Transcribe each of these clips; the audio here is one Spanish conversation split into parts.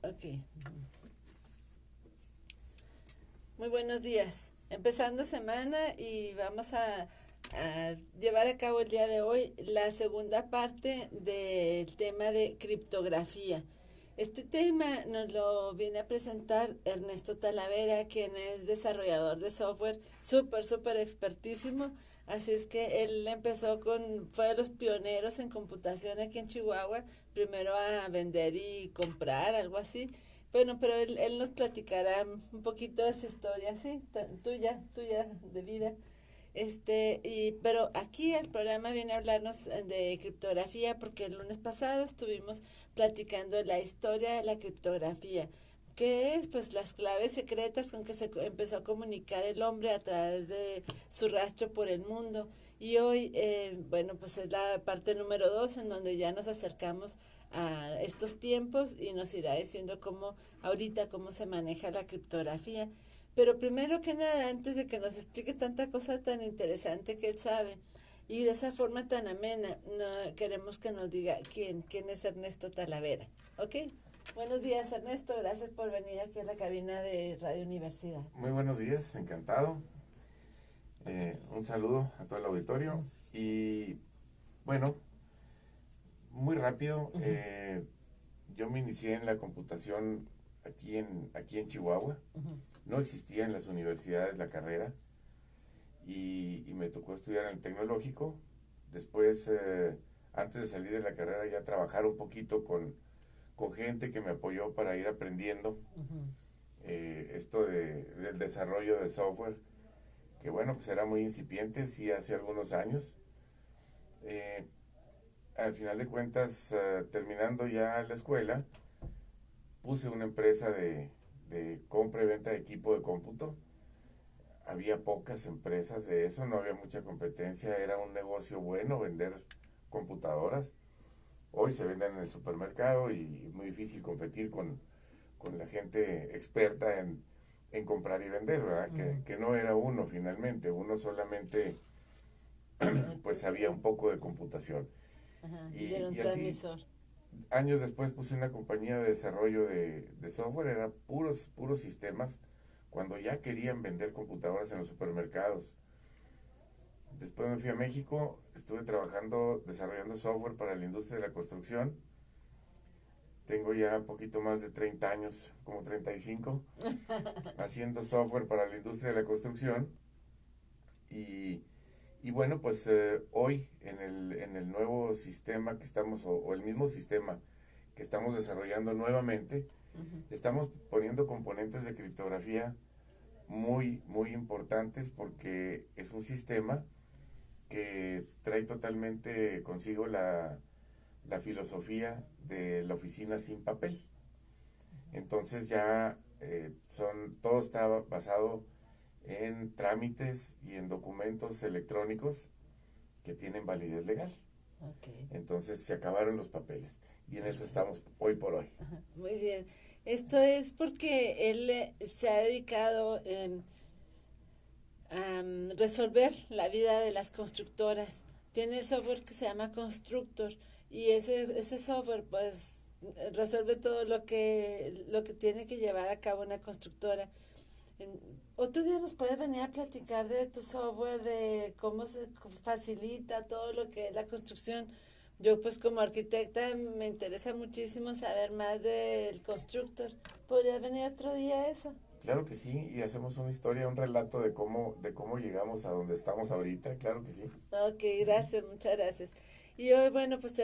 Ok. Muy buenos días. Empezando semana y vamos a llevar a cabo el día de hoy la segunda parte del tema de criptografía. Este tema nos lo viene a presentar Ernesto Talavera, quien es desarrollador de software súper expertísimo. Así es que él fue de los pioneros en computación aquí en Chihuahua, primero a vender y comprar, algo así. Bueno, pero él nos platicará un poquito de su historia, sí, tuya de vida. Pero aquí el programa viene a hablarnos de criptografía porque el lunes pasado estuvimos platicando la historia de la criptografía, que es pues las claves secretas con que empezó a comunicar el hombre a través de su rastro por el mundo. Y hoy, bueno, pues es la parte número 2 en donde ya nos acercamos a estos tiempos y nos irá diciendo cómo se maneja la criptografía. Pero primero que nada, antes de que nos explique tanta cosa tan interesante que él sabe y de esa forma tan amena, no, queremos que nos diga quién es Ernesto Talavera. ¿Ok? Buenos días, Ernesto. Gracias por venir aquí a la cabina de Radio Universidad. Muy buenos días, encantado. Un saludo a todo el auditorio. Y bueno, muy rápido, yo me inicié en la computación aquí en Chihuahua. No existía en las universidades la carrera y me tocó estudiar en el tecnológico. Después, antes de salir de la carrera, ya trabajar un poquito con gente que me apoyó para ir aprendiendo esto del desarrollo de software, que bueno, pues era muy incipiente, sí, hace algunos años. Eh, Al final de cuentas, terminando ya la escuela, puse una empresa de compra y venta de equipo de cómputo. Había pocas empresas de eso, no había mucha competencia, era un negocio bueno vender computadoras. Hoy se venden en el supermercado y es muy difícil competir con la gente experta en comprar y vender, ¿verdad? Que no era uno finalmente, uno solamente pues sabía un poco de computación. Ajá, y era un Y así, transmisor. años después puse una compañía de desarrollo de software, era puros sistemas, cuando ya querían vender computadoras en los supermercados. Después me fui a México, estuve trabajando, desarrollando software para la industria de la construcción. Tengo ya un poquito más de 30 años, como 35, haciendo software para la industria de la construcción. Y, y bueno, pues hoy en el nuevo sistema que estamos, o el mismo sistema que estamos desarrollando nuevamente, estamos poniendo componentes de criptografía muy importantes porque es un sistema que trae totalmente consigo la filosofía de la oficina sin papel. Entonces ya todo está basado en trámites y en documentos electrónicos que tienen validez legal. Okay. Entonces se acabaron los papeles y en eso estamos hoy por hoy. Ajá, muy bien. Esto es porque él se ha dedicado a resolver la vida de las constructoras. Tiene software que se llama Constructor y ese software pues resuelve todo lo que tiene que llevar a cabo una constructora. En, Otro día nos puedes venir a platicar de tu software, de cómo se facilita todo lo que es la construcción. Yo pues como arquitecta me interesa muchísimo saber más del constructor. ¿Podrías venir otro día a eso? Claro que sí, y hacemos una historia, un relato de cómo llegamos a donde estamos ahorita, claro que sí. Ok, gracias, muchas gracias. Y hoy, bueno, pues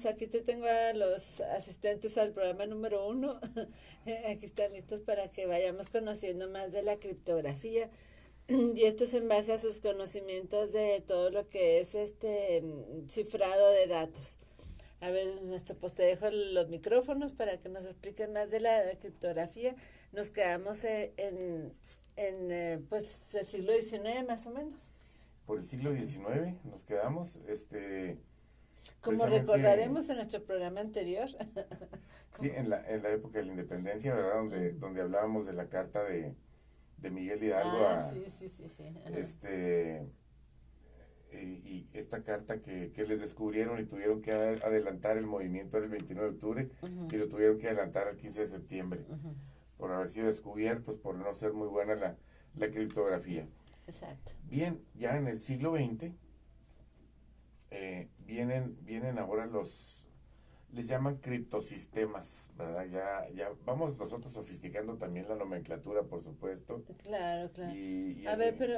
aquí te tengo a los asistentes al programa número 1. Aquí están listos para que vayamos conociendo más de la criptografía. Y esto es en base a sus conocimientos de todo lo que es cifrado de datos. A ver, pues te dejo los micrófonos para que nos expliquen más de la criptografía. Nos quedamos pues el siglo XIX más o menos. Por el siglo XIX nos quedamos, Como precisamente, recordaremos en nuestro programa anterior. sí, Como, en la época de la independencia, ¿verdad? Donde hablábamos de la carta de Miguel Hidalgo ah, sí, sí, sí, sí. Ajá. este, y esta carta que les descubrieron y tuvieron que adelantar el movimiento era el 29 de octubre Ujú, y lo tuvieron que adelantar al 15 de septiembre ujú. por haber sido descubiertos, por no ser muy buena la criptografía. Exacto. Bien, ya en el siglo XX vienen ahora les llaman criptosistemas, ¿verdad? Ya vamos nosotros sofisticando también la nomenclatura, por supuesto. Claro, claro. Y A ver, pero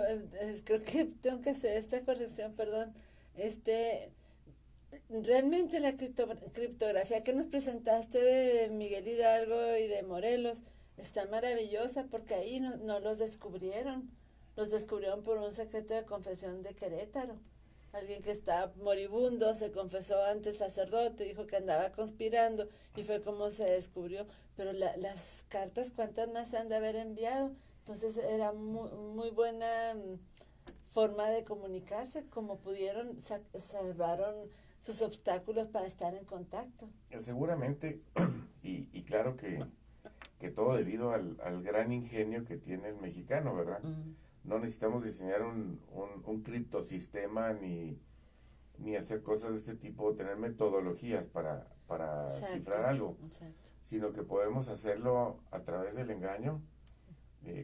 creo que tengo que hacer esta corrección, perdón. Este, realmente la criptografía que nos presentaste de Miguel Hidalgo y de Morelos está maravillosa porque ahí no los descubrieron. Los descubrieron por un secreto de confesión de Querétaro. Alguien que estaba moribundo se confesó ante el sacerdote, dijo que andaba conspirando y fue como se descubrió. Pero las cartas, ¿cuántas más se han de haber enviado? Entonces era muy buena forma de comunicarse, como pudieron, salvaron sus obstáculos para estar en contacto. seguramente, y claro que todo debido al gran ingenio que tiene el mexicano, ¿verdad? Mm. No necesitamos diseñar un criptosistema ni hacer cosas de este tipo, tener metodologías para Exacto, cifrar algo, exacto. sino que podemos hacerlo a través del engaño,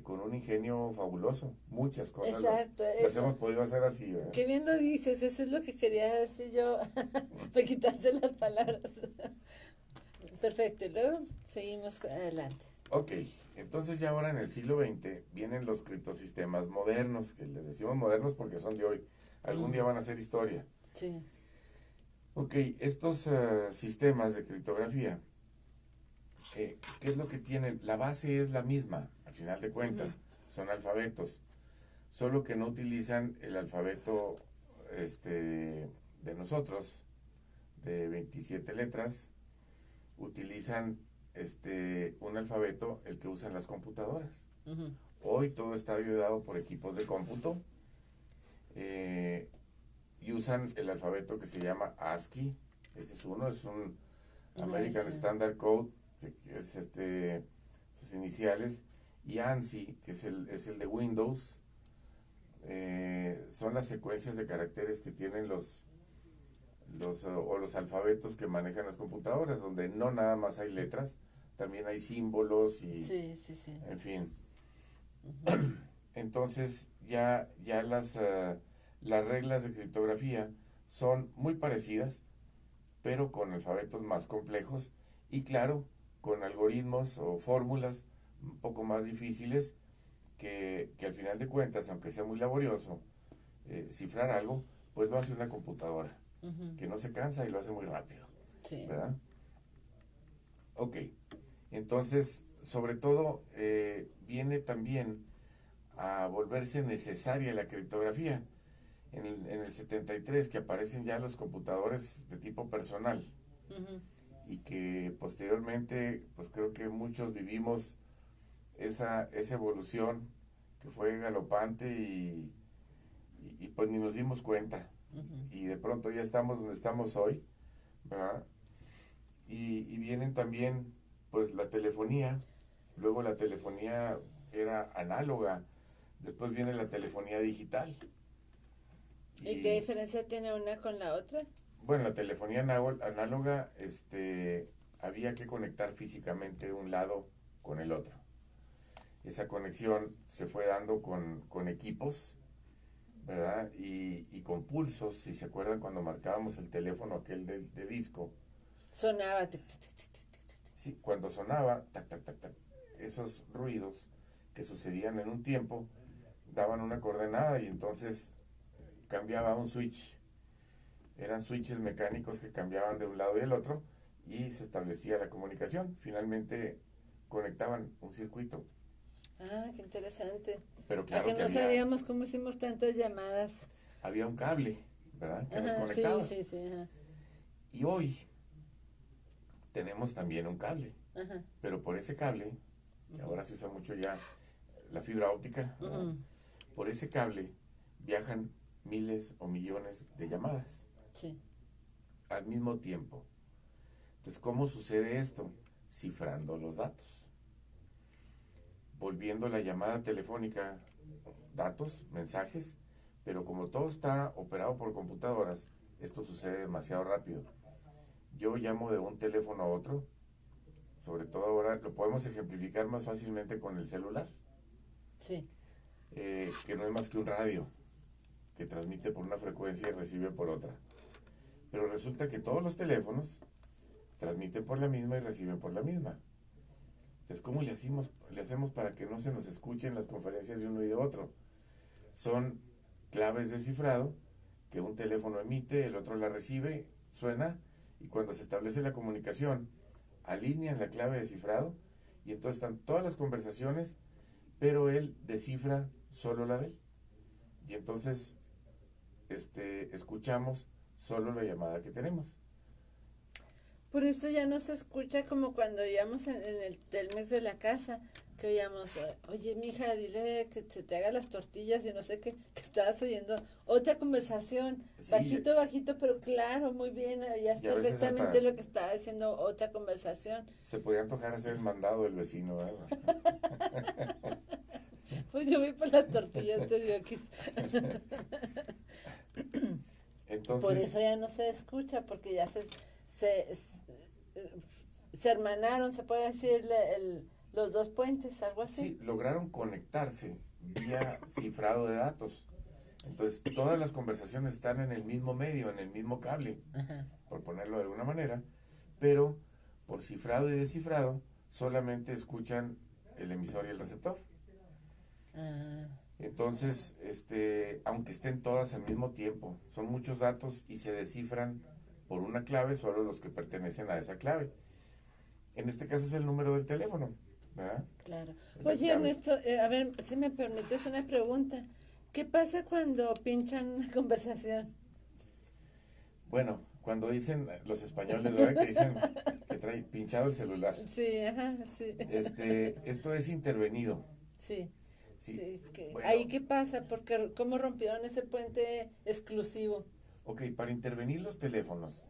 con un ingenio fabuloso. Muchas cosas Exacto, las eso. hemos podido hacer así, ¿verdad? Qué bien lo dices, eso es lo que quería decir yo. Me quitaste las palabras. Perfecto, y luego seguimos adelante. Ok, entonces ya ahora en el siglo XX vienen los criptosistemas modernos, que les decimos modernos porque son de hoy. Algún día van a ser historia. Sí. Ok, estos sistemas de criptografía, ¿qué es lo que tienen? La base es la misma, al final de cuentas, son alfabetos, solo que no utilizan el alfabeto de nosotros, de 27 letras, utilizan un alfabeto, el que usan las computadoras. Ujú. Hoy todo está ayudado por equipos de cómputo, y usan el alfabeto que se llama ASCII. Ese es uno, es un American Sí. Standard Code, que es sus iniciales, y ANSI, que es el de Windows. Son las secuencias de caracteres que tienen los alfabetos que manejan las computadoras, donde no nada más hay letras, también hay símbolos y, Sí, sí, sí. en fin. Ujú. Entonces ya las reglas de criptografía son muy parecidas, pero con alfabetos más complejos y claro, con algoritmos o fórmulas un poco más difíciles que al final de cuentas, aunque sea muy laborioso, cifrar algo, pues lo hace una computadora, Ujú. que no se cansa y lo hace muy rápido, Sí. ¿verdad? Ok, entonces, sobre todo, viene también a volverse necesaria la criptografía. En el 73 que aparecen ya los computadores de tipo personal Ujú. y que posteriormente, pues creo que muchos vivimos esa evolución que fue galopante y pues ni nos dimos cuenta. Ujú. Y de pronto ya estamos donde estamos hoy, ¿verdad? Y vienen también, pues, la telefonía. Luego la telefonía era análoga. Después viene la telefonía digital. ¿Y qué Y diferencia tiene una con la otra? bueno, la telefonía análoga, había que conectar físicamente un lado con el otro. Esa conexión se fue dando con equipos, ¿verdad? Y con pulsos, si se acuerdan cuando marcábamos el teléfono aquel de disco. Sonaba. Tic, tic, tic, tic, tic, tic, tic. Sí, cuando sonaba, tac, tac, tac, tac, esos ruidos que sucedían en un tiempo daban una coordenada y entonces cambiaba un switch. Eran switches mecánicos que cambiaban de un lado y del otro y se establecía la comunicación. Finalmente conectaban un circuito. Ah, qué interesante. Pero A claro que que no sabíamos cómo hicimos tantas llamadas. había un cable, ¿verdad? Que nos Ajá, sí, conectaba. sí, sí. Ajá. Y hoy tenemos también un cable. Ajá. Pero por ese cable, que Ujú. ahora se usa mucho ya la fibra óptica, ¿verdad? Ujú. Por ese cable viajan miles o millones de llamadas Sí. al mismo tiempo. Entonces, ¿cómo sucede esto? Cifrando los datos. Volviendo la llamada telefónica, datos, mensajes, Pero como todo está operado por computadoras, esto sucede demasiado rápido. Yo llamo de un teléfono a otro, sobre todo ahora lo podemos ejemplificar más fácilmente con el celular, Sí. que no es más que un radio que transmite por una frecuencia y recibe por otra. Pero resulta que todos los teléfonos transmiten por la misma y reciben por la misma. Entonces, ¿cómo le hacemos para que no se nos escuchen las conferencias de uno y de otro? Son claves de cifrado que un teléfono emite, el otro la recibe, suena, y cuando se establece la comunicación, alinean la clave de cifrado, y entonces están todas las conversaciones, pero él descifra solo la de él. Y entonces escuchamos solo la llamada que tenemos. Por eso ya no se escucha como cuando íbamos en el Telmex de la casa, que oíamos, oye, mija, dile que se te haga las tortillas y no sé qué, que estabas oyendo otra conversación, Sí, bajito, bajito, pero claro, muy bien, oías y a veces perfectamente hasta lo que estaba diciendo otra conversación. se podía antojar hacer el mandado del vecino, ¿verdad? Pues yo voy por las tortillas, te digo que por Entonces, eso ya no se escucha, porque ya se, se hermanaron, se puede decir, los dos puentes, algo así. sí, lograron conectarse vía cifrado de datos. Entonces, todas las conversaciones están en el mismo medio, en el mismo cable, Ajá. por ponerlo de alguna manera, pero por cifrado y descifrado solamente escuchan el emisor y el receptor. Ah, Entonces, aunque estén todas al mismo tiempo, son muchos datos y se descifran por una clave, solo los que pertenecen a esa clave. En este caso es el número del teléfono, ¿verdad? claro. Es la Oye, clave. Ernesto, a ver, si me permites una pregunta. ¿Qué pasa cuando pinchan una conversación? Bueno, cuando dicen los españoles, ¿verdad? Que dicen que trae pinchado el celular. Sí, ajá, sí. Esto es intervenido. Sí, Sí. sí. Bueno, ¿Ahí qué pasa? Porque ¿cómo rompieron ese puente exclusivo? ok, para intervenir los teléfonos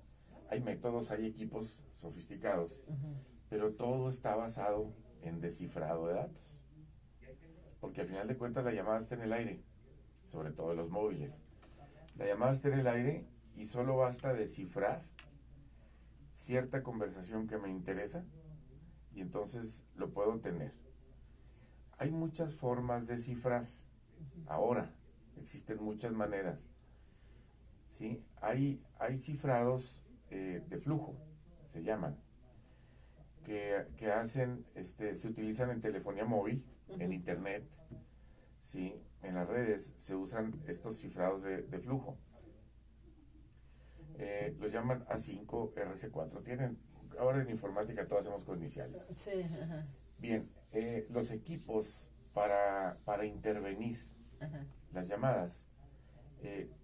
hay métodos, hay equipos sofisticados, Ujú. pero todo está basado en descifrado de datos. Porque al final de cuentas la llamada está en el aire, sobre todo en los móviles. La llamada está en el aire y solo basta descifrar cierta conversación que me interesa y entonces lo puedo tener. Hay muchas formas de cifrar. Ahora, existen muchas maneras. ¿Sí? Hay cifrados de flujo, se llaman, que hacen, se utilizan en telefonía móvil, en internet, ¿sí? En las redes se usan estos cifrados de flujo. Los llaman A5, RC4. Ahora en informática todos hacemos con iniciales. Sí, ajá, Bien, los equipos para intervenir ajá. las llamadas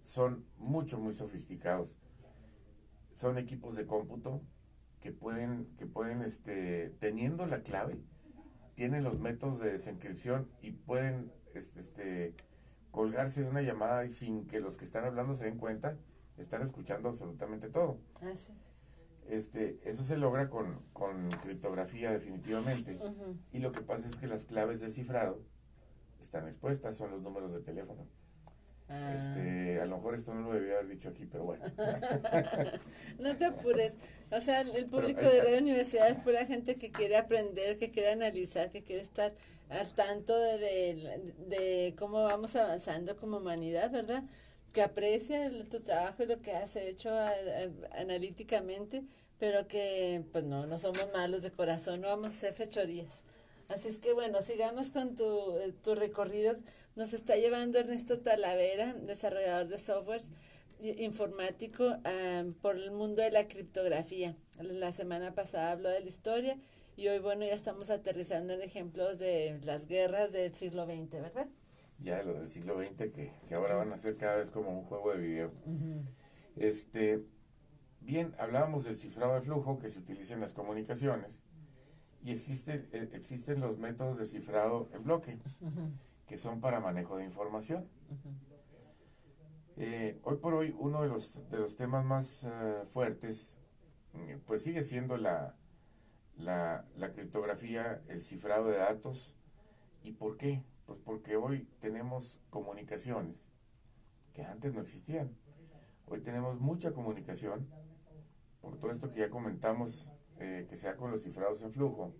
son muy sofisticados. Son equipos de cómputo que pueden, teniendo la clave, tienen los métodos de desencripción y pueden, colgarse de una llamada y sin que los que están hablando se den cuenta, están escuchando absolutamente todo. Ah, sí. Eso se logra con criptografía definitivamente. Ujú. Y lo que pasa es que las claves de cifrado están expuestas, son los números de teléfono. Ah. A lo mejor esto no lo debía haber dicho aquí, pero bueno. No te apures. O sea, el público Pero, de Radio Universidad es pura gente que quiere aprender, que quiere analizar, que quiere estar al tanto de cómo vamos avanzando como humanidad, ¿verdad? Que aprecia tu trabajo y lo que has hecho analíticamente, pero que pues no somos malos de corazón, no vamos a hacer fechorías. Así es que bueno, sigamos con tu recorrido. Nos está llevando Ernesto Talavera, desarrollador de softwares informático, por el mundo de la criptografía. La semana pasada habló de la historia y hoy, bueno, ya estamos aterrizando en ejemplos de las guerras del siglo XX, ¿verdad? ya lo del siglo XX que ahora van a ser cada vez como un juego de video. Uh-huh. Bien, hablábamos del cifrado de flujo que se utiliza en las comunicaciones y existen los métodos de cifrado en bloque, Uh-huh. que son para manejo de información. Uh-huh. Hoy por hoy uno de los temas más fuertes pues sigue siendo la criptografía, el cifrado de datos. ¿Y por qué? Pues porque hoy tenemos comunicaciones que antes no existían. Hoy tenemos mucha comunicación, por todo esto que ya comentamos, que sea con los cifrados en flujo,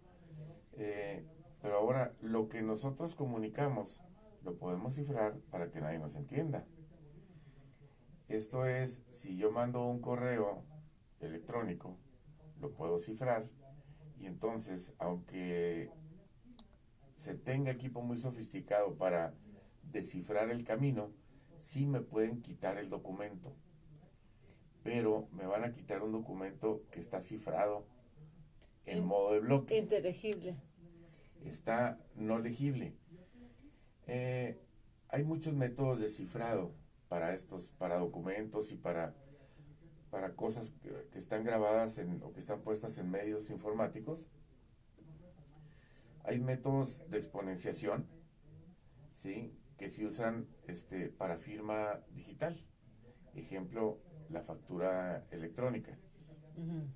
pero ahora lo que nosotros comunicamos lo podemos cifrar para que nadie nos entienda. Esto es, si yo mando un correo electrónico, lo puedo cifrar, y entonces, aunque se tenga equipo muy sofisticado para descifrar el camino, sí me pueden quitar el documento, pero me van a quitar un documento que está cifrado en modo de bloque. Inteligible. Está no legible. Hay muchos métodos de cifrado para documentos y para cosas que están grabadas o que están puestas en medios informáticos. Hay métodos de exponenciación, ¿sí?, que se usan para firma digital. Ejemplo, la factura electrónica. Uh-huh.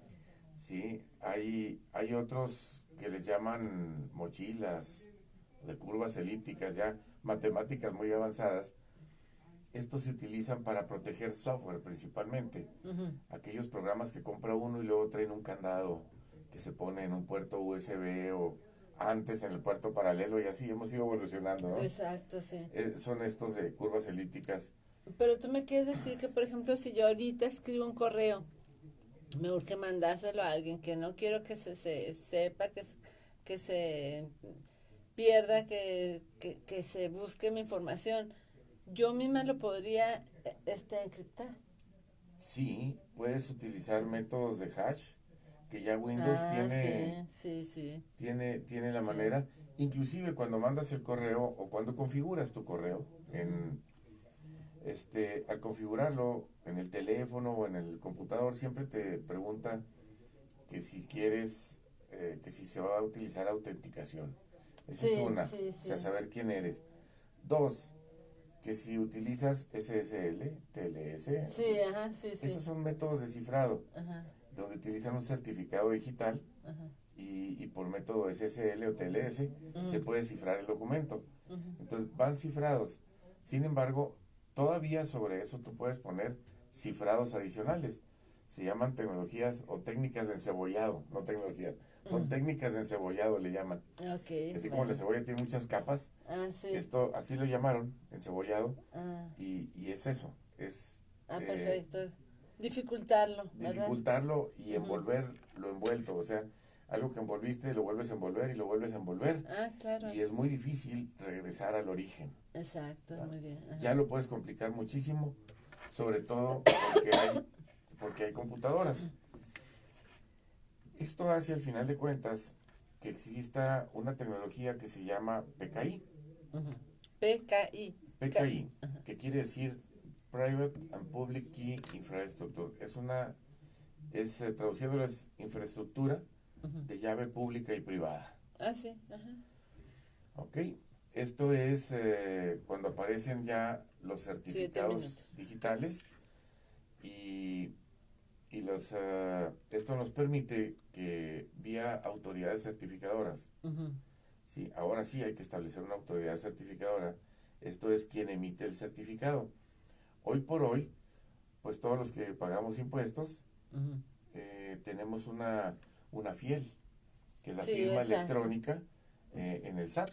Sí, hay otros que les llaman mochilas de curvas elípticas, ya matemáticas muy avanzadas. Estos se utilizan para proteger software principalmente. Uh-huh. Aquellos programas que compra uno y luego traen un candado que se pone en un puerto USB o antes en el puerto paralelo, y así hemos ido evolucionando, ¿no? Exacto, sí. Son estos de curvas elípticas. Pero tú me quieres decir que, por ejemplo, si yo ahorita escribo un correo, me urge mandárselo a alguien que no quiero que se sepa, que se pierda, que se busque mi información, yo misma lo podría encriptar. Sí, puedes utilizar métodos de hash, que ya Windows tiene, tiene la manera. Inclusive cuando mandas el correo o cuando configuras tu correo, al configurarlo en el teléfono o en el computador, siempre te pregunta que si quieres, que si se va a utilizar autenticación. Esa es una, o sea, saber quién eres. Dos, que si utilizas SSL, TLS, esos son métodos de cifrado, donde utilizan un certificado digital, y por método SSL o TLS se puede cifrar el documento. Entonces van cifrados. Sin embargo, todavía sobre eso tú puedes poner cifrados adicionales. Se llaman tecnologías o técnicas de encebollado, no tecnologías. Son técnicas de encebollado, le llaman. Okay, así como la cebolla tiene muchas capas, esto así lo llamaron, encebollado, y es eso, es... perfecto. Dificultarlo, ¿verdad? Dificultarlo y envolver lo envuelto, o sea, algo que envolviste lo vuelves a envolver y lo vuelves a envolver. Claro. Y es muy difícil regresar al origen. Exacto, ¿verdad? Muy bien. Ya lo puedes complicar muchísimo, sobre todo porque hay computadoras. Esto hace, al final de cuentas, que exista una tecnología que se llama PKI. PKI. PKI, que quiere decir Private and Public Key Infrastructure. Es traduciendo, es infraestructura de llave pública y privada. Sí. Ok, esto es cuando aparecen ya los certificados digitales, y esto nos permite que vía autoridades certificadoras, ¿sí? Ahora sí hay que establecer una autoridad certificadora. Esto es quien emite el certificado. Hoy por hoy, pues todos los que pagamos impuestos, tenemos una FIEL, que es la firma electrónica en el SAT.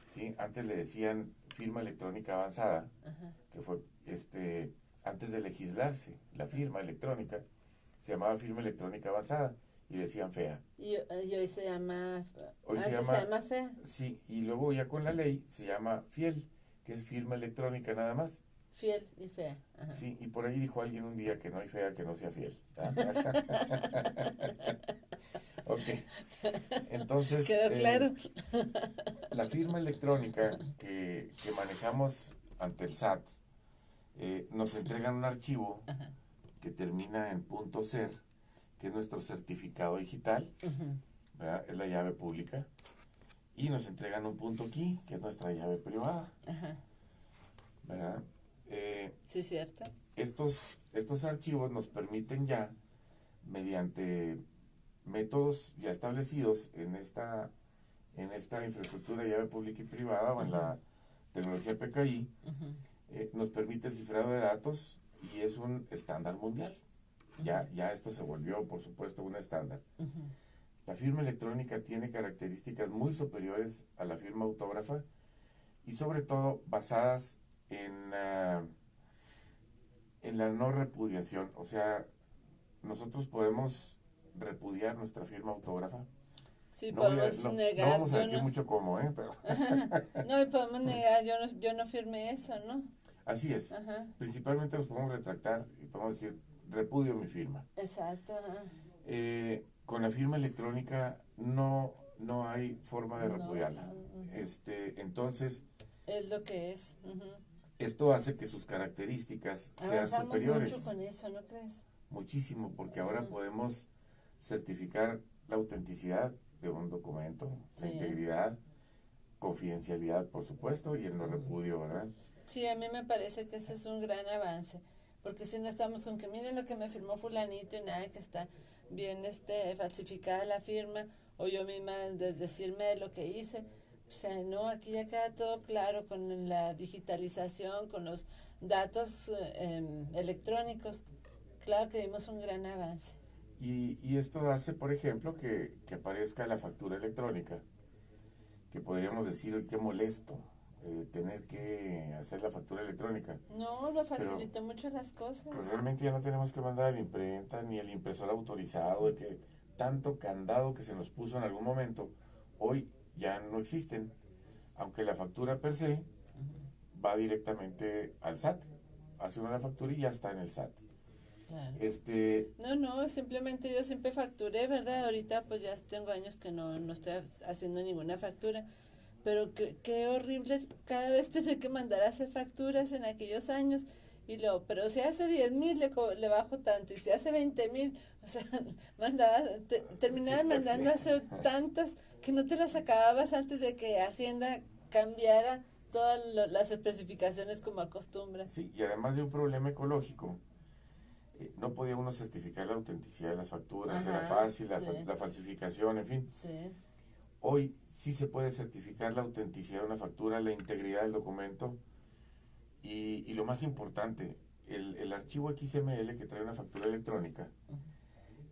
¿Sí? Antes le decían firma electrónica avanzada, que fue antes de legislarse la firma electrónica, se llamaba firma electrónica avanzada y decían FEA. Y hoy se llama... se llama FEA. Sí, y luego ya con la ley se llama FIEL, que es firma electrónica nada más. Fiel y fea. Sí, y por ahí dijo alguien un día que no hay fea que no sea fiel. Ok, entonces... Quedó claro. La firma electrónica que manejamos ante el SAT, nos entregan un archivo que termina en .cer, que es nuestro certificado digital, ¿verdad? Es la llave pública, y nos entregan un .key, que es nuestra llave privada, ¿verdad? Sí, cierto. Estos archivos nos permiten ya, mediante métodos ya establecidos en esta infraestructura de llave pública y privada, o en la tecnología PKI, nos permite el cifrado de datos y es un estándar mundial. Ya esto se volvió, por supuesto, un estándar. La firma electrónica tiene características muy superiores a la firma autógrafa y sobre todo basadas en la no repudiación. O sea, nosotros podemos repudiar nuestra firma autógrafa. Sí, No, podemos negar. no vamos a decir mucho cómo, pero... No, y podemos negar, yo no firmé eso, ¿no? Así es. Ajá. Principalmente nos podemos retractar y podemos decir, repudio mi firma. Exacto. Ajá. Con la firma electrónica no hay forma de repudiarla. No. Entonces... Es lo que es. Esto hace que sus características sean superiores. Mucho con eso, ¿no crees? Muchísimo, porque ahora podemos certificar la autenticidad de un documento, la integridad, confidencialidad, por supuesto, y el no repudio, ¿verdad? Sí, a mí me parece que ese es un gran avance, porque si no estamos con que miren lo que me firmó fulanito y nada, que está bien falsificada la firma, o yo misma decirme lo que hice. O sea, no, aquí ya queda todo claro con la digitalización, con los datos electrónicos. Claro que dimos un gran avance. Y esto hace, por ejemplo, que aparezca la factura electrónica, que podríamos decir, qué molesto tener que hacer la factura electrónica. No, lo facilitó mucho las cosas. Pues realmente ya no tenemos que mandar a la imprenta ni el impresor autorizado, de que tanto candado que se nos puso en algún momento, hoy ya no existen, aunque la factura per se va directamente al SAT, hace una factura y ya está en el SAT. Claro. No, simplemente yo siempre facturé, ¿verdad? Ahorita pues ya tengo años que no estoy haciendo ninguna factura, pero qué horrible cada vez tener que mandar a hacer facturas en aquellos años. Pero si hace 10,000 le bajo tanto, y si hace 20,000, o sea, terminabas mandando a hacer tantas que no te las acababas antes de que Hacienda cambiara todas las especificaciones como acostumbra. Sí, y además de un problema ecológico, no podía uno certificar la autenticidad de las facturas, era fácil, la falsificación, en fin. Sí. Hoy sí se puede certificar la autenticidad de una factura, la integridad del documento, y lo más importante, el archivo XML que trae una factura electrónica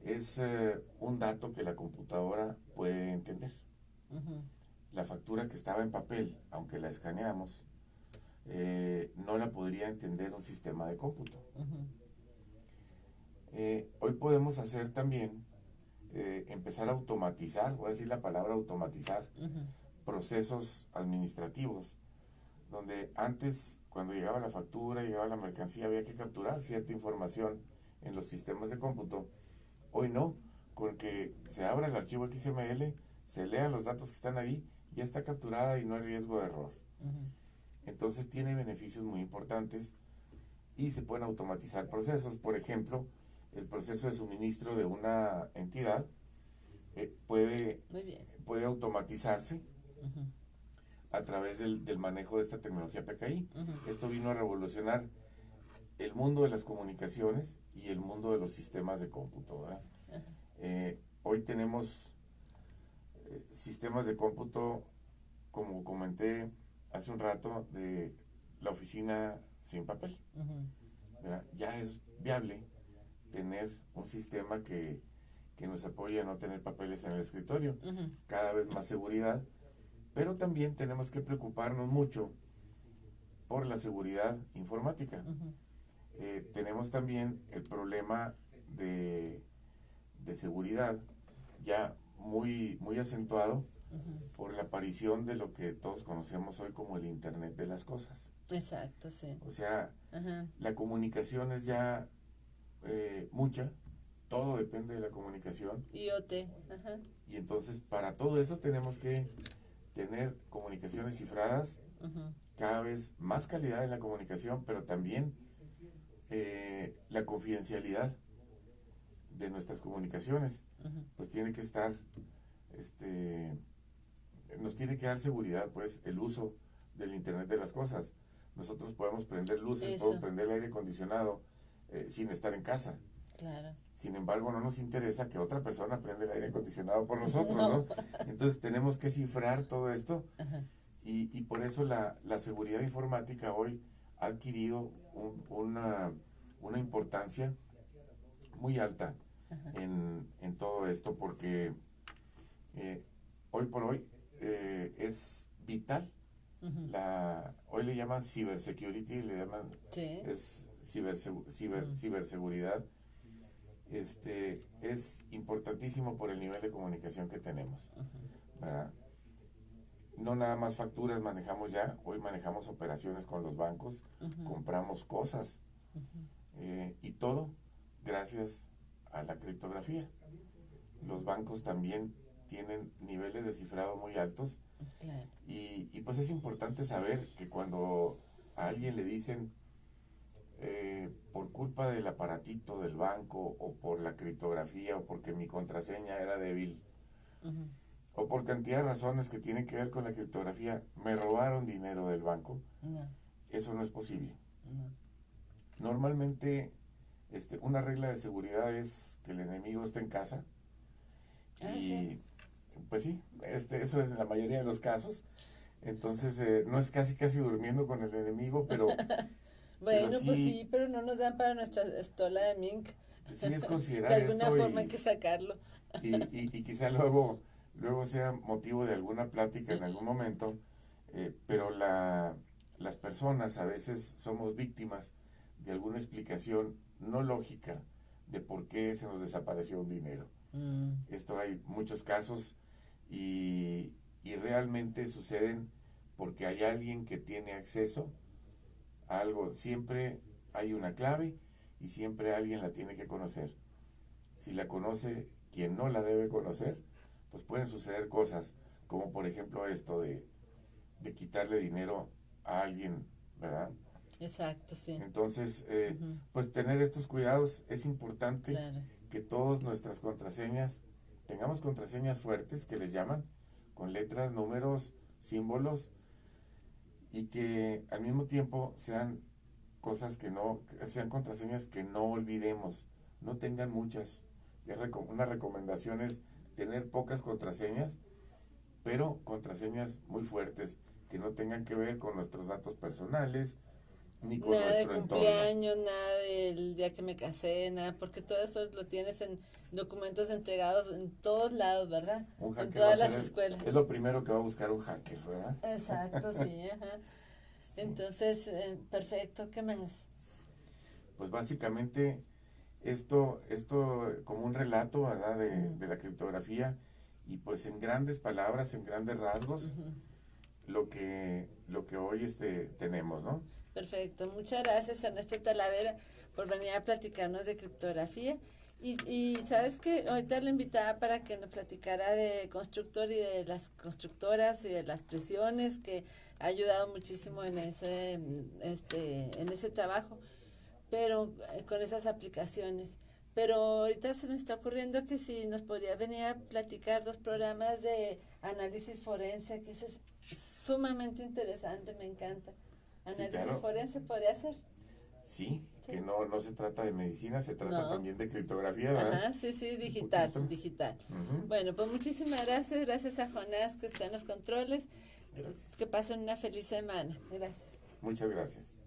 es un dato que la computadora puede entender. La factura que estaba en papel, aunque la escaneamos, no la podría entender un sistema de cómputo. Hoy podemos hacer también, empezar a automatizar, voy a decir la palabra automatizar, procesos administrativos, donde antes, cuando llegaba la factura, llegaba la mercancía, había que capturar cierta información en los sistemas de cómputo. Hoy no, con que se abra el archivo XML, se lean los datos que están ahí, ya está capturada y no hay riesgo de error. Entonces tiene beneficios muy importantes y se pueden automatizar procesos. Por ejemplo, el proceso de suministro de una entidad puede automatizarse a través del manejo de esta tecnología PKI. Esto vino a revolucionar el mundo de las comunicaciones y el mundo de los sistemas de cómputo, ¿verdad? Hoy tenemos sistemas de cómputo, como comenté hace un rato, de la oficina sin papel. ¿Verdad? Ya es viable tener un sistema que nos apoye a no tener papeles en el escritorio. Cada vez más seguridad, pero también tenemos que preocuparnos mucho por la seguridad informática. Tenemos también el problema de seguridad ya muy acentuado por la aparición de lo que todos conocemos hoy como el Internet de las cosas. Exacto, sí. O sea, la comunicación es ya mucha, todo depende de la comunicación. IoT. Y entonces para todo eso tenemos que tener comunicaciones cifradas, cada vez más calidad en la comunicación, pero también la confidencialidad de nuestras comunicaciones, pues tiene que estar, nos tiene que dar seguridad, pues, el uso del Internet de las cosas. Nosotros podemos prender luces, podemos prender el aire acondicionado sin estar en casa. Claro. Sin embargo, no nos interesa que otra persona prenda el aire acondicionado por nosotros, ¿no? Entonces tenemos que cifrar todo esto y por eso la seguridad informática hoy ha adquirido una importancia muy alta en todo esto, porque hoy por hoy es vital. Hoy le llaman cybersecurity, le llaman es ciberseguridad. Es importantísimo por el nivel de comunicación que tenemos, ¿verdad? No nada más facturas manejamos ya, hoy manejamos operaciones con los bancos, compramos cosas, y todo gracias a la criptografía. Los bancos también tienen niveles de cifrado muy altos, claro. Y pues es importante saber que cuando a alguien le dicen por culpa del aparatito del banco, o por la criptografía, o porque mi contraseña era débil, o por cantidad de razones que tienen que ver con la criptografía, me robaron dinero del banco, eso no es posible. Normalmente una regla de seguridad es que el enemigo esté en casa, y pues sí, eso es en la mayoría de los casos. Entonces no es casi durmiendo con el enemigo, pero bueno, pero sí, pues sí, pero no nos dan para nuestra estola de mink. Sí, es considerar de alguna forma hay que sacarlo. y quizá luego sea motivo de alguna plática en algún momento, pero las personas a veces somos víctimas de alguna explicación no lógica de por qué se nos desapareció un dinero. Esto hay muchos casos y realmente suceden porque hay alguien que tiene acceso a algo. Siempre hay una clave y siempre alguien la tiene que conocer. Si la conoce quien no la debe conocer, pues pueden suceder cosas, como por ejemplo esto de quitarle dinero a alguien, ¿verdad? Exacto, sí. Entonces, pues tener estos cuidados es importante, claro. Que todas nuestras contraseñas, tengamos contraseñas fuertes, que les llaman, con letras, números, símbolos, y que al mismo tiempo sean sean contraseñas que no olvidemos, no tengan muchas. Una recomendación es tener pocas contraseñas, pero contraseñas muy fuertes, que no tengan que ver con nuestros datos personales, ni con nuestro entorno. Nada de cumpleaños, nada del día que me casé, nada, porque todo eso lo tienes en documentos entregados en todos lados, ¿verdad? Un hacker en todas las escuelas. Es lo primero que va a buscar un hacker, ¿verdad? Exacto, sí, ajá. Sí. Entonces, perfecto, ¿qué más? Pues básicamente esto como un relato, ¿verdad? De la criptografía, y pues en grandes palabras, en grandes rasgos, lo que hoy tenemos, ¿no? Perfecto, muchas gracias Ernesto Talavera por venir a platicarnos de criptografía, y sabes que ahorita lo invitaba para que nos platicara de constructor y de las constructoras y de las presiones, que ha ayudado muchísimo en ese trabajo, pero con esas aplicaciones. Pero ahorita se me está ocurriendo que si nos podría venir a platicar 2 programas de análisis forense, que eso es sumamente interesante, me encanta. Análisis claro. Forense podría ser. Sí, que no se trata de medicina, se trata también de criptografía, ¿verdad? Ajá, sí, digital. Bueno, pues muchísimas gracias a Jonás que está en los controles. Gracias. Que pasen una feliz semana. Gracias. Muchas gracias.